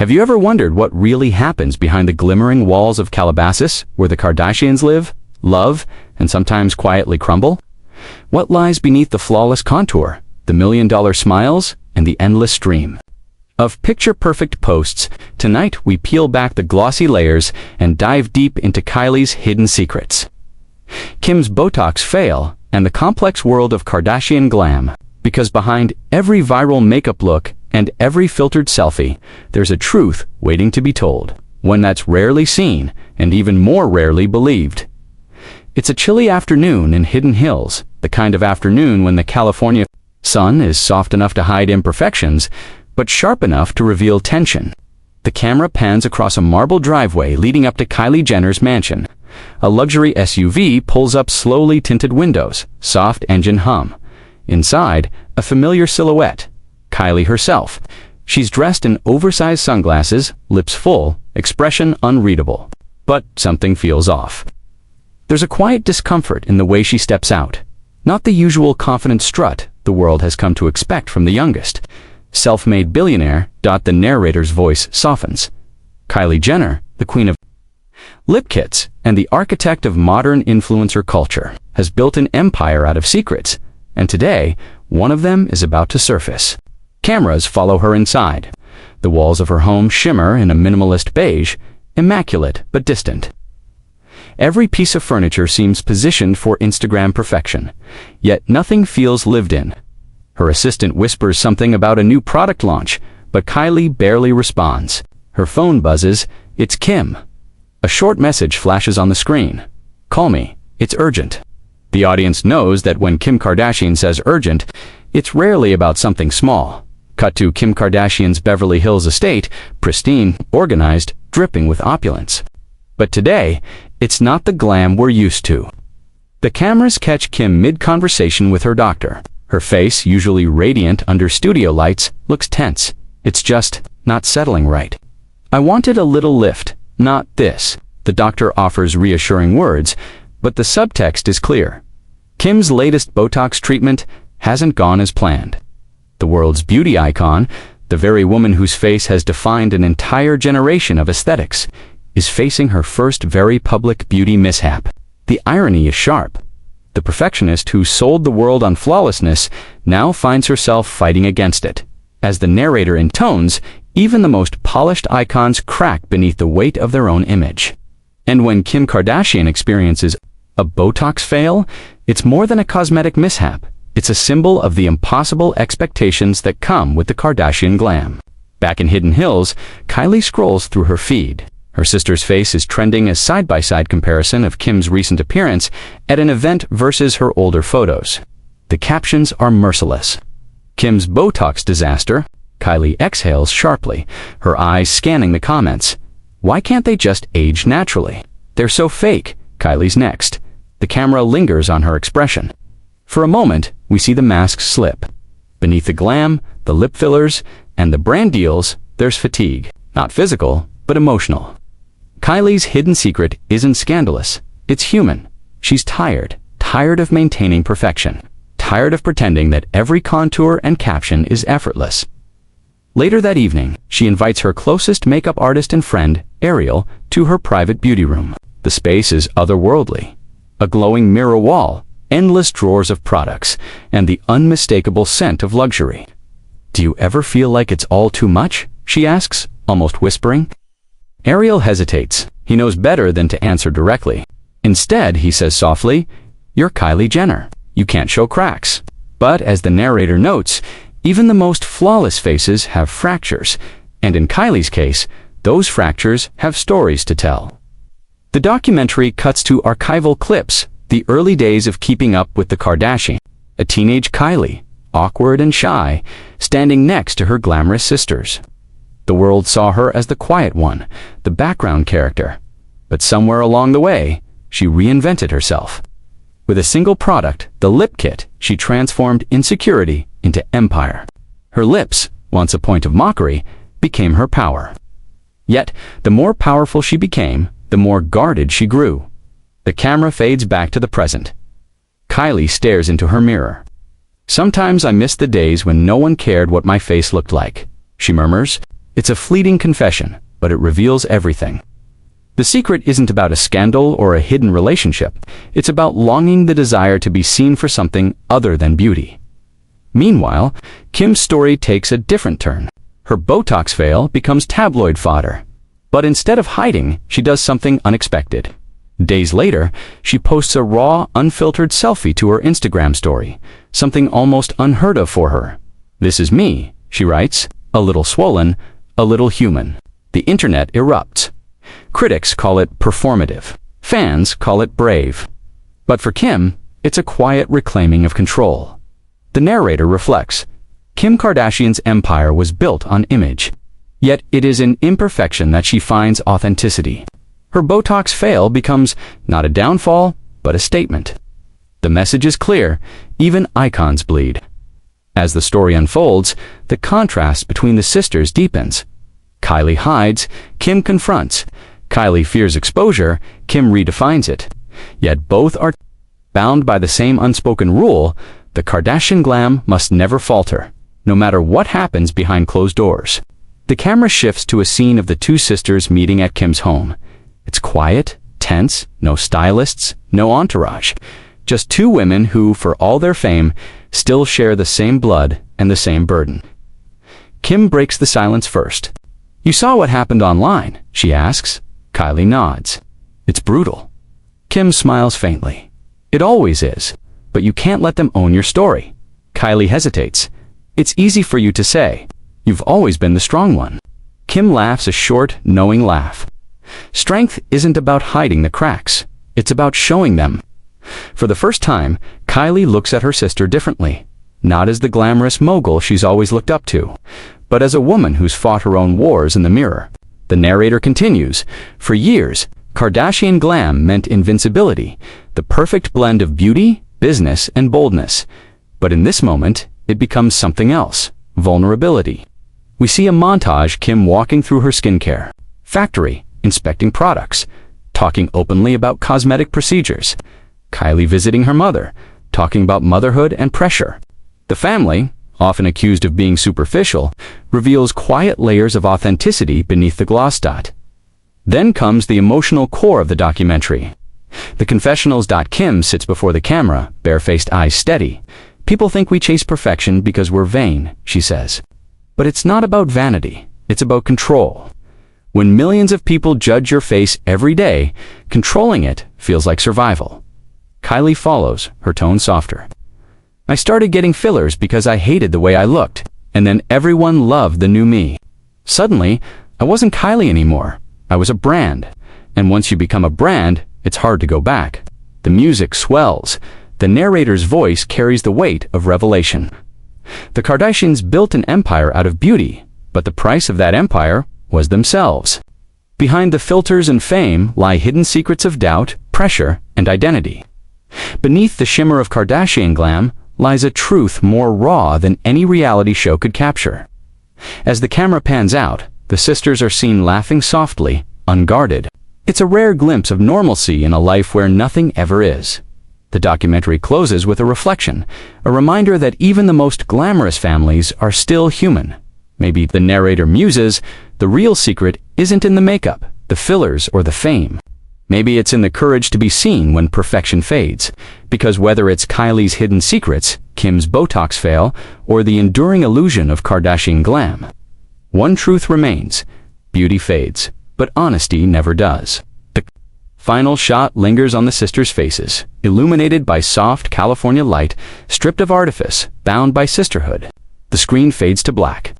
Have you ever wondered what really happens behind the glimmering walls of Calabasas, where the Kardashians live, love, and sometimes quietly crumble? What lies beneath the flawless contour, the million-dollar smiles, and the endless stream of picture-perfect posts? Tonight we peel back the glossy layers and dive deep into Kylie's hidden secrets. Kim's Botox fail and the complex world of Kardashian glam. Because behind every viral makeup look and every filtered selfie, there's a truth waiting to be told, one that's rarely seen and even more rarely believed. It's a chilly afternoon in Hidden Hills, the kind of afternoon when the California sun is soft enough to hide imperfections, but sharp enough to reveal tension. The camera pans across a marble driveway leading up to Kylie Jenner's mansion. A luxury SUV pulls up slowly tinted windows, soft engine hum. Inside, a familiar silhouette, Kylie herself. She's dressed in oversized sunglasses, lips full, expression unreadable. But something feels off. There's a quiet discomfort in the way she steps out. Not the usual confident strut the world has come to expect from the youngest. Self-made billionaire. The narrator's voice softens. Kylie Jenner, the queen of lip kits and the architect of modern influencer culture, has built an empire out of secrets. And today, one of them is about to surface. Cameras follow her inside. The walls of her home shimmer in a minimalist beige, immaculate but distant. Every piece of furniture seems positioned for Instagram perfection, yet nothing feels lived in. Her assistant whispers something about a new product launch, but Kylie barely responds. Her phone buzzes. It's Kim. A short message flashes on the screen. "Call me. It's urgent." The audience knows that when Kim Kardashian says urgent, it's rarely about something small. Cut to Kim Kardashian's Beverly Hills estate, pristine, organized, dripping with opulence. But today, it's not the glam we're used to. The cameras catch Kim mid-conversation with her doctor. Her face, usually radiant under studio lights, looks tense. It's just not settling right. "I wanted a little lift, not this." The doctor offers reassuring words, but the subtext is clear. Kim's latest Botox treatment hasn't gone as planned. The world's beauty icon, the very woman whose face has defined an entire generation of aesthetics, is facing her first very public beauty mishap. The irony is sharp. The perfectionist who sold the world on flawlessness now finds herself fighting against it. As the narrator intones, even the most polished icons crack beneath the weight of their own image. And when Kim Kardashian experiences a Botox fail, it's more than a cosmetic mishap. It's a symbol of the impossible expectations that come with the Kardashian glam. Back in Hidden Hills, Kylie scrolls through her feed. Her sister's face is trending as side-by-side comparison of Kim's recent appearance at an event versus her older photos. The captions are merciless. Kim's Botox disaster. Kylie exhales sharply, her eyes scanning the comments. Why can't they just age naturally? They're so fake. Kylie's next. The camera lingers on her expression. For a moment, we see the mask slip. Beneath the glam, the lip fillers, and the brand deals, there's fatigue. Not physical, but emotional. Kylie's hidden secret isn't scandalous. It's human. She's tired of maintaining perfection. Tired of pretending that every contour and caption is effortless. Later that evening, she invites her closest makeup artist and friend, Ariel, to her private beauty room. The space is otherworldly. A glowing mirror wall, endless drawers of products, and the unmistakable scent of luxury. "Do you ever feel like it's all too much?" she asks, almost whispering. Ariel hesitates. He knows better than to answer directly. Instead, he says softly, "You're Kylie Jenner. You can't show cracks." But as the narrator notes, even the most flawless faces have fractures, and in Kylie's case, those fractures have stories to tell. The documentary cuts to archival clips, the early days of keeping up with the Kardashians. A teenage Kylie, awkward and shy, standing next to her glamorous sisters. The world saw her as the quiet one, the background character. But somewhere along the way, she reinvented herself. With a single product, the lip kit, she transformed insecurity into empire. Her lips, once a point of mockery, became her power. Yet, the more powerful she became, the more guarded she grew. The camera fades back to the present. Kylie stares into her mirror. "Sometimes I miss the days when no one cared what my face looked like," she murmurs. It's a fleeting confession, but it reveals everything. The secret isn't about a scandal or a hidden relationship. It's about longing the desire to be seen for something other than beauty. Meanwhile, Kim's story takes a different turn. Her Botox fail becomes tabloid fodder. But instead of hiding, she does something unexpected. Days later, she posts a raw, unfiltered selfie to her Instagram story, something almost unheard of for her. "This is me," she writes, "a little swollen, a little human." The internet erupts. Critics call it performative. Fans call it brave. But for Kim, it's a quiet reclaiming of control. The narrator reflects, Kim Kardashian's empire was built on image. Yet it is in imperfection that she finds authenticity. Her Botox fail becomes not a downfall, but a statement. The message is clear, even icons bleed. As the story unfolds, the contrast between the sisters deepens. Kylie hides, Kim confronts. Kylie fears exposure, Kim redefines it. Yet both are bound by the same unspoken rule: the Kardashian glam must never falter, no matter what happens behind closed doors. The camera shifts to a scene of the two sisters meeting at Kim's home. It's quiet, tense, no stylists, no entourage. Just two women who, for all their fame, still share the same blood and the same burden. Kim breaks the silence first. "You saw what happened online?" she asks. Kylie nods. "It's brutal." Kim smiles faintly. "It always is, but you can't let them own your story." Kylie hesitates. "It's easy for you to say. You've always been the strong one." Kim laughs a short, knowing laugh. Strength isn't about hiding the cracks. It's about showing them. For the first time, Kylie looks at her sister differently. Not as the glamorous mogul she's always looked up to, but as a woman who's fought her own wars in the mirror. The narrator continues, "For years, Kardashian glam meant invincibility, the perfect blend of beauty, business, and boldness. But in this moment, it becomes something else: vulnerability." We see a montage Kim walking through her skincare factory, inspecting products, talking openly about cosmetic procedures. Kylie visiting her mother, talking about motherhood and pressure. The family, often accused of being superficial, reveals quiet layers of authenticity beneath the gloss dot. Then comes the emotional core of the documentary. The confessionals. Kim sits before the camera, barefaced, eyes steady. "People think we chase perfection because we're vain," she says. But it's not about vanity, it's about control. When millions of people judge your face every day, controlling it feels like survival. Kylie follows, her tone softer. "I started getting fillers because I hated the way I looked, and then everyone loved the new me. Suddenly, I wasn't Kylie anymore. I was a brand. And once you become a brand, it's hard to go back." The music swells. The narrator's voice carries the weight of revelation. The Kardashians built an empire out of beauty, but the price of that empire was themselves. Behind the filters and fame lie hidden secrets of doubt, pressure, and identity. Beneath the shimmer of Kardashian glam lies a truth more raw than any reality show could capture. As the camera pans out, the sisters are seen laughing softly, unguarded. It's a rare glimpse of normalcy in a life where nothing ever is. The documentary closes with a reflection, a reminder that even the most glamorous families are still human. Maybe, the narrator muses, the real secret isn't in the makeup, the fillers, or the fame. Maybe it's in the courage to be seen when perfection fades, because whether it's Kylie's hidden secrets, Kim's Botox fail, or the enduring illusion of Kardashian glam, one truth remains: beauty fades, but honesty never does. The final shot lingers on the sisters' faces, illuminated by soft California light, stripped of artifice, bound by sisterhood. The screen fades to black.